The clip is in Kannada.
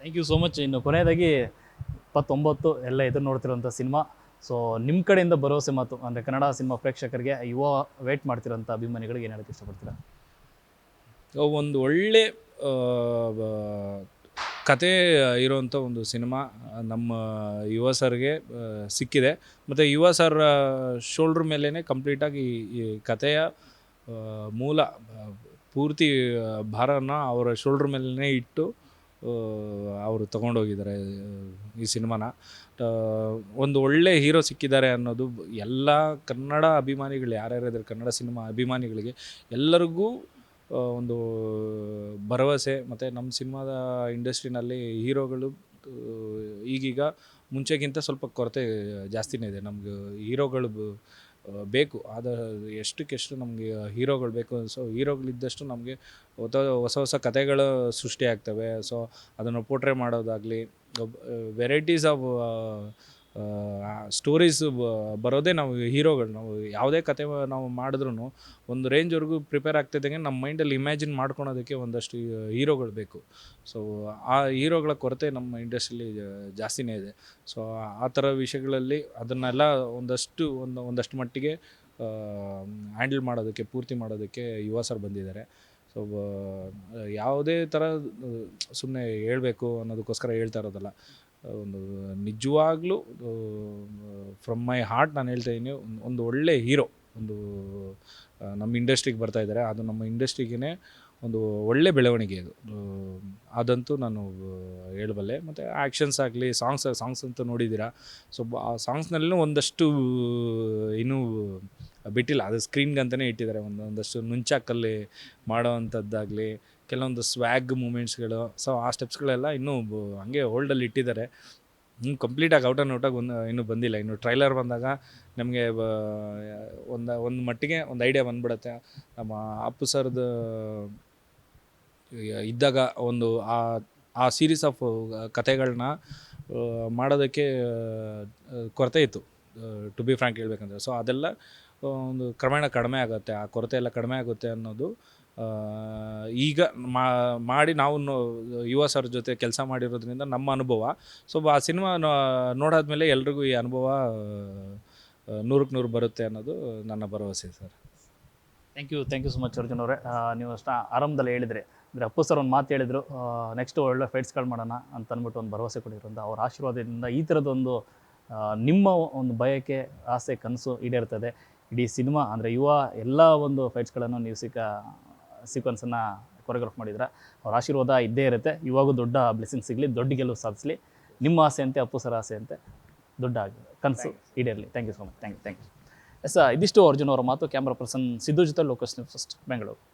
Thank you so much. ಇನ್ನು ಕೊನೆಯದಾಗಿ 29 ಎಲ್ಲ ಎದುರು ನೋಡ್ತಿರೋಂಥ ಸಿನಿಮಾ. ಸೊ ನಿಮ್ಮ ಕಡೆಯಿಂದ ಭರವಸೆ ಮಾತು ಅಂದರೆ ಕನ್ನಡ ಸಿನಿಮಾ ಪ್ರೇಕ್ಷಕರಿಗೆ ಯುವ ವೇಟ್ ಮಾಡ್ತಿರೋಂಥ ಅಭಿಮಾನಿಗಳಿಗೆ ಏನು ಹೇಳೋಕ್ಕೆ ಇಷ್ಟಪಡ್ತೀರಾ? ಒಂದು ಒಳ್ಳೆ ಆ, ಬ- ಕತೆ ಇರುವಂಥ ಒಂದು ಸಿನಿಮಾ ನಮ್ಮ ಯುವ ಸರ್ಗೆ ಸಿಕ್ಕಿದೆ. ಮತ್ತು ಯುವ ಸರ್ ಶೋಲ್ಡ್ರ್ ಮೇಲೇ ಕಂಪ್ಲೀಟಾಗಿ ಈ ಕಥೆಯ ಮೂಲ ಪೂರ್ತಿ ಭಾರನ ಅವರ ಶೋಲ್ಡ್ರ್ ಮೇಲೇ ಇಟ್ಟು ಅವರು ತೊಗೊಂಡೋಗಿದ್ದಾರೆ ಈ ಸಿನಿಮಾನ. ಒಂದು ಒಳ್ಳೆ ಹೀರೋ ಸಿಕ್ಕಿದ್ದಾರೆ ಅನ್ನೋದು ಎಲ್ಲ ಕನ್ನಡ ಅಭಿಮಾನಿಗಳು ಯಾರ್ಯಾರಿದ್ದಾರೆ, ಕನ್ನಡ ಸಿನಿಮಾ ಅಭಿಮಾನಿಗಳಿಗೆ ಎಲ್ಲರಿಗೂ ಒಂದು ಭರವಸೆ. ಮತ್ತು ನಮ್ಮ ಸಿನಿಮಾದ ಇಂಡಸ್ಟ್ರಿನಲ್ಲಿ ಹೀರೋಗಳು ಈಗೀಗ ಮುಂಚೆಗಿಂತ ಸ್ವಲ್ಪ ಕೊರತೆ ಜಾಸ್ತಿನೇ ಇದೆ. ನಮಗೆ ಹೀರೋಗಳು ಬೇಕು, ಎಷ್ಟಕ್ಕೆಷ್ಟು ನಮಗೆ ಹೀರೋಗಳು ಬೇಕು. ಸೊ ಹೀರೋಗಳಿದ್ದಷ್ಟು ನಮಗೆ ಹೊಸ ಹೊಸ ಕಥೆಗಳು ಸೃಷ್ಟಿಯಾಗ್ತವೆ. ಸೊ ಅದನ್ನು ಪೋರ್ಟ್ರೇ ಮಾಡೋದಾಗಲಿ, ವೆರೈಟೀಸ್ ಆಫ್ ಸ್ಟೋರೀಸ್ ಬರೋದೇ ನಾವು ಹೀರೋಗಳು. ನಾವು ಯಾವುದೇ ಕತೆ ನಾವು ಮಾಡಿದ್ರೂ ಒಂದು ರೇಂಜ್ವರೆಗೂ ಪ್ರಿಪೇರ್ ಆಗ್ತಿದ್ದಂಗೆ ನಮ್ಮ ಮೈಂಡಲ್ಲಿ ಇಮ್ಯಾಜಿನ್ ಮಾಡ್ಕೊಳೋದಕ್ಕೆ ಒಂದಷ್ಟು ಹೀರೋಗಳು ಬೇಕು. ಸೊ ಆ ಹೀರೋಗಳ ಕೊರತೆ ನಮ್ಮ ಇಂಡಸ್ಟ್ರಿಲಿ ಜಾಸ್ತಿನೇ ಇದೆ. ಸೊ ಆ ಥರ ವಿಷಯಗಳಲ್ಲಿ ಅದನ್ನೆಲ್ಲ ಒಂದಷ್ಟು ಮಟ್ಟಿಗೆ ಹ್ಯಾಂಡಲ್ ಮಾಡೋದಕ್ಕೆ, ಪೂರ್ತಿ ಮಾಡೋದಕ್ಕೆ ಯುವ ಸರ್ ಬಂದಿದ್ದಾರೆ. ಸೊ ಯಾವುದೇ ಥರ ಸುಮ್ಮನೆ ಹೇಳಬೇಕು ಅನ್ನೋದಕ್ಕೋಸ್ಕರ ಹೇಳ್ತಾ ಇರೋದಲ್ಲ, ಒಂದು ನಿಜವಾಗ್ಲೂ ಫ್ರಮ್ ಮೈ ಹಾರ್ಟ್ ನಾನು ಹೇಳ್ತಾ ಇದ್ದೀನಿ, ಒಂದು ಒಳ್ಳೆ ಹೀರೋ ನಮ್ಮ ಇಂಡಸ್ಟ್ರಿಗೆ ಬರ್ತಾ ಇದ್ದಾರೆ. ಅದು ನಮ್ಮ ಇಂಡಸ್ಟ್ರಿಗೇ ಒಂದು ಒಳ್ಳೆ ಬೆಳವಣಿಗೆ ಅದು, ಅದಂತೂ ನಾನು ಹೇಳಬಲ್ಲೆ. ಮತ್ತು ಆ್ಯಕ್ಷನ್ಸ್ ಆಗಲಿ, ಸಾಂಗ್ಸ್ ಅಂತೂ ನೋಡಿದ್ದೀರಾ. ಸೊ ಆ ಸಾಂಗ್ಸ್ನಲ್ಲೂ ಒಂದಷ್ಟು ಇನ್ನೂ ಬಿಟ್ಟಿಲ್ಲ, ಅದು ಸ್ಕ್ರೀನ್ಗಂತಲೇ ಇಟ್ಟಿದ್ದಾರೆ. ಒಂದಷ್ಟು ನುಂಚಾಕಲ್ಲಿ ಮಾಡೋ ಅಂಥದ್ದಾಗಲಿ, ಕೆಲವೊಂದು ಸ್ವ್ಯಾಗ್ ಮೂಮೆಂಟ್ಸ್ಗಳು, ಸೊ ಆ ಸ್ಟೆಪ್ಸ್ಗಳೆಲ್ಲ ಇನ್ನೂ ಹಂಗೆ ಹೋಲ್ಡಲ್ಲಿ ಇಟ್ಟಿದ್ದಾರೆ. ಕಂಪ್ಲೀಟಾಗಿ ಔಟ್ ಇನ್ನೂ ಬಂದಿಲ್ಲ. ಇನ್ನು ಟ್ರೈಲರ್ ಬಂದಾಗ ನಮಗೆ ಒಂದು ಮಟ್ಟಿಗೆ ಒಂದು ಐಡಿಯಾ ಬಂದ್ಬಿಡುತ್ತೆ. ನಮ್ಮ ಅಪ್ಪು ಸರ್ದು ಇದ್ದಾಗ ಒಂದು ಆ ಸೀರೀಸ್ ಆಫ್ ಕಥೆಗಳನ್ನ ಮಾಡೋದಕ್ಕೆ ಕೊರತೆ ಇತ್ತು, ಟು ಬಿ ಫ್ರ್ಯಾಂಕ್ ಹೇಳ್ಬೇಕಂದ್ರೆ. ಸೊ ಅದೆಲ್ಲ ಒಂದು ಕ್ರಮೇಣ ಕಡಿಮೆ ಆಗುತ್ತೆ, ಆ ಕೊರತೆ ಎಲ್ಲ ಕಡಿಮೆ ಆಗುತ್ತೆ ಅನ್ನೋದು ಈಗ ಮಾಡಿ ನಾವು ಯುವ ಸರ್ ಜೊತೆ ಕೆಲಸ ಮಾಡಿರೋದ್ರಿಂದ ನಮ್ಮ ಅನುಭವ. ಸೊ ಆ ಸಿನಿಮಾ ನೋಡಾದ್ಮೇಲೆ ಎಲ್ರಿಗೂ ಈ ಅನುಭವ 100ಕ್ಕೆ 100 ಬರುತ್ತೆ ಅನ್ನೋದು ನನ್ನ ಭರವಸೆ sir. Thank you so much Arjun ಅವರೇ. ನೀವು ಅಷ್ಟು ಆರಂಭದಲ್ಲಿ ಹೇಳಿದರೆ ಅಂದರೆ ಅಪ್ಪು ಸರ್ ಒಂದು ಮಾತು ಹೇಳಿದರು, ನೆಕ್ಸ್ಟ್ ಒಳ್ಳೆ ಫೈಟ್ಸ್ಗಳು ಮಾಡೋಣ ಅಂತ ಅಂದ್ಬಿಟ್ಟು ಒಂದು ಭರವಸೆ ಕೊಟ್ಟಿರೋಂಥ ಅವ್ರ ಆಶೀರ್ವಾದದಿಂದ ಈ ಥರದೊಂದು ನಿಮ್ಮ ಒಂದು ಬಯಕೆ, ಆಸೆ, ಕನಸು ಈಡೇರ್ತದೆ. ಇಡೀ ಸಿನಿಮಾ ಅಂದರೆ ಯುವ ಎಲ್ಲ ಒಂದು ಫೈಟ್ಸ್ಗಳನ್ನು ನೀವು ಸೀಕ್ವೆನ್ಸನ್ನು ಕೊರಿಯೋಗ್ರಾಫ್ ಮಾಡಿದ್ರೆ ಅವ್ರ ಆಶೀರ್ವಾದ ಇದ್ದೇ ಇರುತ್ತೆ. ಇವಾಗೂ ದೊಡ್ಡ ಬ್ಲೆಸ್ಸಿಂಗ್ ಸಿಗಲಿ, ದೊಡ್ಡ ಗೆಲುವು ಸಾಧಿಸಲಿ. ನಿಮ್ಮ ಆಸೆ ಅಂತೆ, ಅಪ್ಪು ಸರ್ ಆಸೆ ಅಂತೆ ದೊಡ್ಡ ಕನಸು ಈಡೇರಲಿ. Thank you so much. Thank you. ಇದಿಷ್ಟು ಅರ್ಜುನ್ ಅವರ ಮಾತು. ಕ್ಯಾಮ್ರಾ ಪರ್ಸನ್ ಸಿದ್ದು ಜೊತೆ ಲೋಕಸ್ ನ್ಯೂಸ್ ಫಸ್ಟ್, ಬೆಂಗಳೂರು.